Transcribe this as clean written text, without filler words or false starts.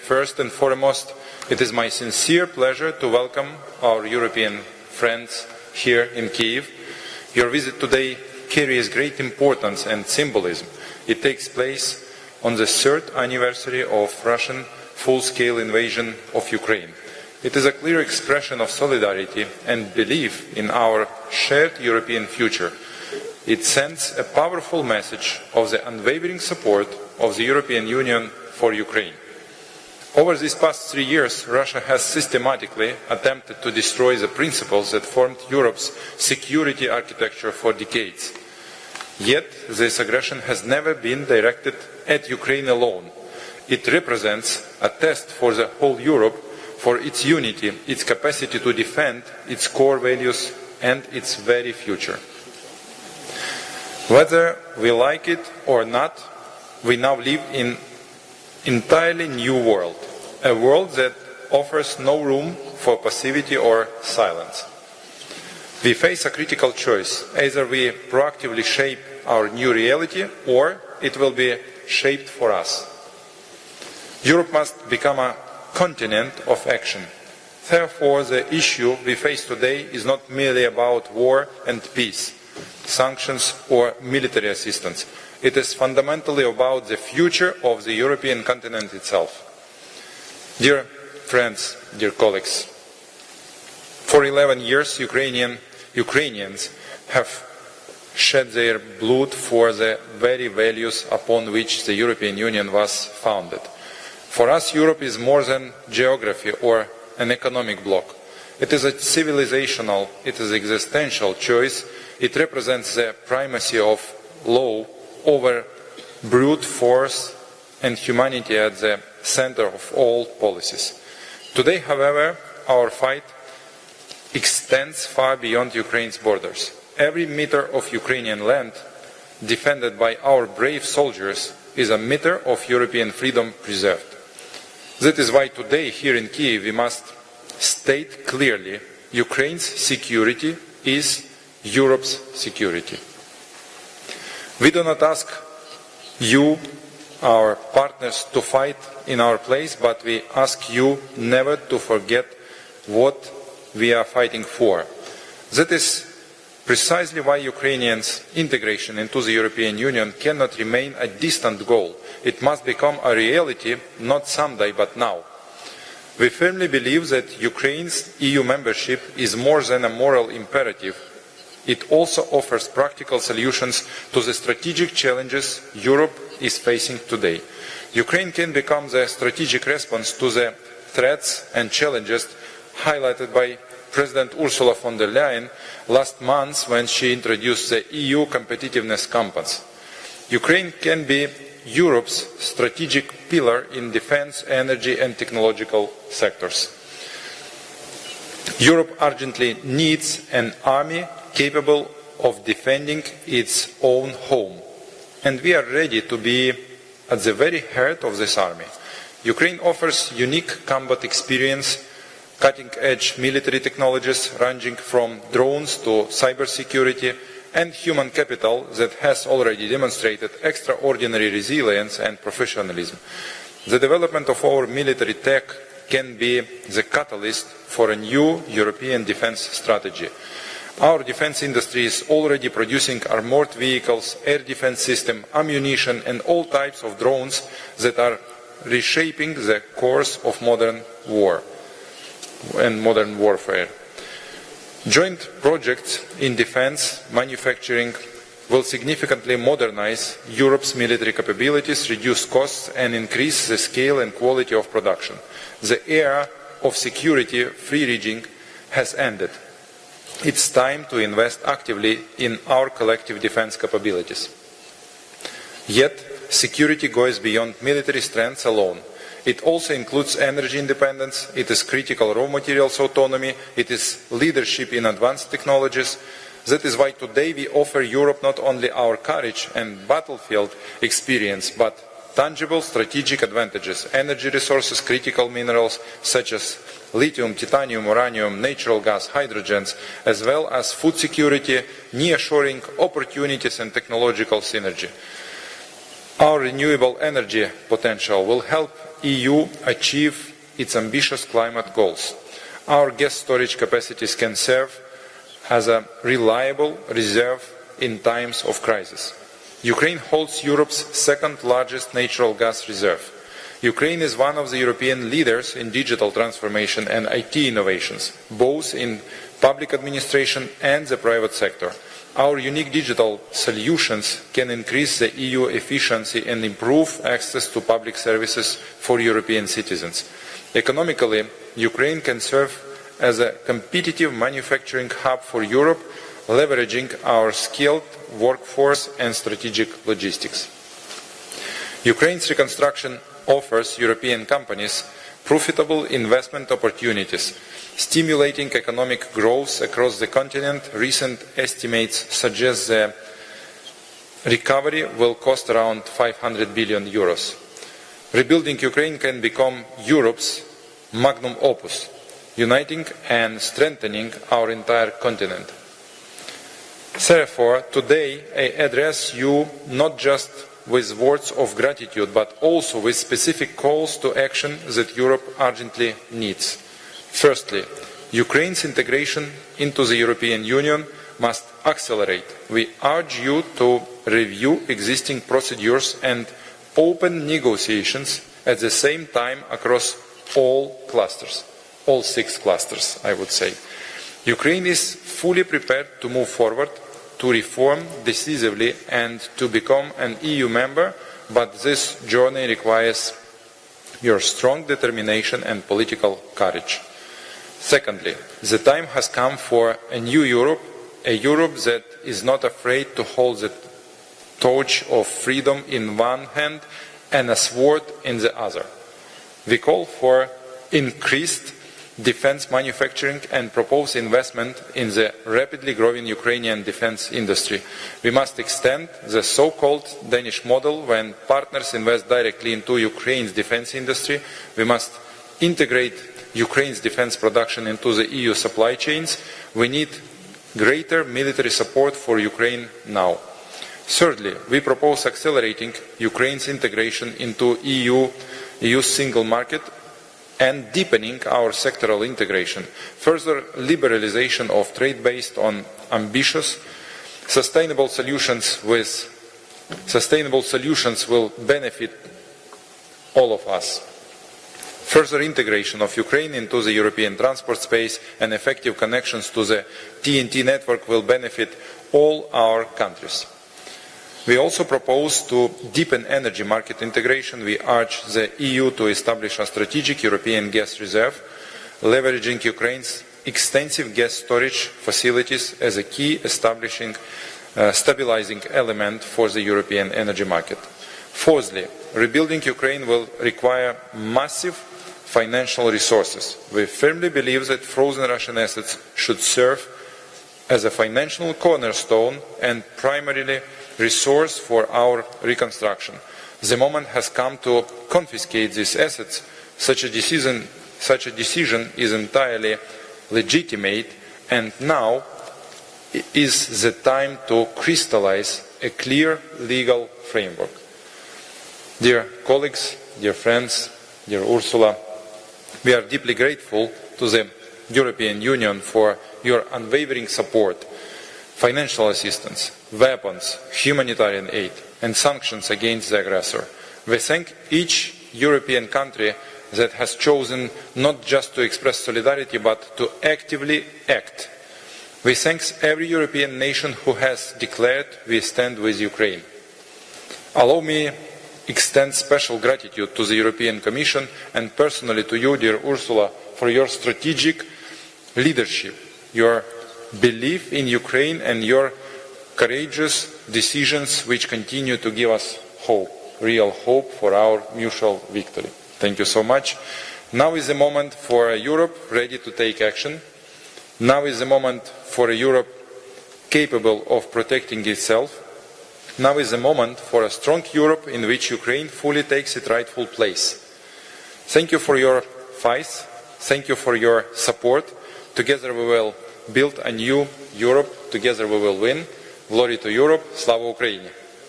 First and foremost, it is my sincere pleasure to welcome our European friends here in Kyiv. Your visit today carries great importance and symbolism. It takes place on the 3rd anniversary of Russian full-scale invasion of Ukraine. It is a clear expression of solidarity and belief in our shared European future. It sends a powerful message of the unwavering support of the European Union for Ukraine. Over these past 3 years, Russia has systematically attempted to destroy the principles that formed Europe's security architecture for decades. Yet, this aggression has never been directed at Ukraine alone. It represents a test for the whole Europe, for its unity, its capacity to defend its core values and its very future. Whether we like it or not, we now live in an entirely new world, a world that offers no room for passivity or silence. We face a critical choice. Either we proactively shape our new reality, or it will be shaped for us. Europe must become a continent of action. Therefore, the issue we face today is not merely about war and peace, sanctions or military assistance. It is fundamentally about the future of the European continent itself. Dear friends, dear colleagues, for 11 years Ukrainians have shed their blood for the very values upon which the European Union was founded. For us, Europe is more than geography or an economic bloc. It is a civilizational, it is existential choice. It represents the primacy of law over brute force and humanity at the center of all policies. Today, however, our fight extends far beyond Ukraine's borders. Every meter of Ukrainian land defended by our brave soldiers is a meter of European freedom preserved. That is why today, here in Kyiv, we must state clearly Ukraine's security is Europe's security. We do not ask you, our partners, to fight in our place, but we ask you never to forget what we are fighting for. That is precisely why Ukrainians' integration into the European Union cannot remain a distant goal. It must become a reality, not someday, but now. We firmly believe that Ukraine's EU membership is more than a moral imperative. It also offers practical solutions to the strategic challenges Europe is facing today. Ukraine can become the strategic response to the threats and challenges highlighted by President Ursula von der Leyen last month when she introduced the EU Competitiveness Compass. Ukraine can be Europe's strategic pillar in defense, energy and technological sectors. Europe urgently needs an army capable of defending its own home, and we are ready to be at the very heart of this army. Ukraine offers unique combat experience, cutting-edge military technologies ranging from drones to cybersecurity, and human capital that has already demonstrated extraordinary resilience and professionalism. The development of our military tech can be the catalyst for a new European defense strategy. Our defense industry is already producing armored vehicles, air defense systems, ammunition and all types of drones that are reshaping the course of modern war and modern warfare. Joint projects in defense manufacturing will significantly modernize Europe's military capabilities, reduce costs and increase the scale and quality of production. The era of security-free region has ended. It's time to invest actively in our collective defense capabilities. Yet, security goes beyond military strengths alone. It also includes energy independence, it is critical raw materials autonomy, it is leadership in advanced technologies. That is why today we offer Europe not only our courage and battlefield experience, but tangible strategic advantages, energy resources, critical minerals such as lithium, titanium, uranium, natural gas, hydrogens, as well as food security, nearshoring opportunities and technological synergy. Our renewable energy potential will help EU achieve its ambitious climate goals. Our gas storage capacities can serve as a reliable reserve in times of crisis. Ukraine holds Europe's second largest natural gas reserve. Ukraine is one of the European leaders in digital transformation and IT innovations, both in public administration and the private sector. Our unique digital solutions can increase the EU efficiency and improve access to public services for European citizens. Economically, Ukraine can serve as a competitive manufacturing hub for Europe, leveraging our skilled workforce and strategic logistics. Ukraine's reconstruction offers European companies profitable investment opportunities, stimulating economic growth across the continent. Recent estimates suggest the recovery will cost around 500 billion euros. Rebuilding Ukraine can become Europe's magnum opus, uniting and strengthening our entire continent. Therefore, today I address you not just with words of gratitude, but also with specific calls to action that Europe urgently needs. Firstly, Ukraine's integration into the European Union must accelerate. We urge you to review existing procedures and open negotiations at the same time across all clusters, all 6 clusters, I would say. Ukraine is fully prepared to move forward, to reform decisively and to become an EU member, but this journey requires your strong determination and political courage. Secondly, the time has come for a new Europe, a Europe that is not afraid to hold the torch of freedom in one hand and a sword in the other. We call for increased defense manufacturing and propose investment in the rapidly growing Ukrainian defense industry. We must extend the so-called Danish model when partners invest directly into Ukraine's defense industry. We must integrate Ukraine's defense production into the EU supply chains. We need greater military support for Ukraine now. Thirdly, we propose accelerating Ukraine's integration into EU's single market and deepening our sectoral integration. Further liberalization of trade based on ambitious, sustainable solutions will benefit all of us. Further integration of Ukraine into the European transport space and effective connections to the TEN-T network will benefit all our countries. We also propose to deepen energy market integration. We urge the EU to establish a strategic European gas reserve, leveraging Ukraine's extensive gas storage facilities as a key stabilizing element for the European energy market. Fourthly, rebuilding Ukraine will require massive financial resources. We firmly believe that frozen Russian assets should serve as a financial cornerstone and primarily resource for our reconstruction. The moment has come to confiscate these assets. Such a decision is entirely legitimate, and now is the time to crystallize a clear legal framework. Dear colleagues, dear friends, dear Ursula, we are deeply grateful to the European Union for your unwavering support, financial assistance, weapons, humanitarian aid, and sanctions against the aggressor. We thank each European country that has chosen not just to express solidarity, but to actively act. We thank every European nation who has declared we stand with Ukraine. Allow me extend special gratitude to the European Commission and personally to you, dear Ursula, for your strategic leadership, your belief in Ukraine and your courageous decisions which continue to give us hope, real hope for our mutual victory. Thank you so much. Now is the moment for a Europe ready to take action. Now is the moment for a Europe capable of protecting itself. Now is the moment for a strong Europe in which Ukraine fully takes its rightful place. Thank you for your faith. Thank you for your support. Together we will build a new Europe. Together we will win. Glory to Europe. Slava Ukraini!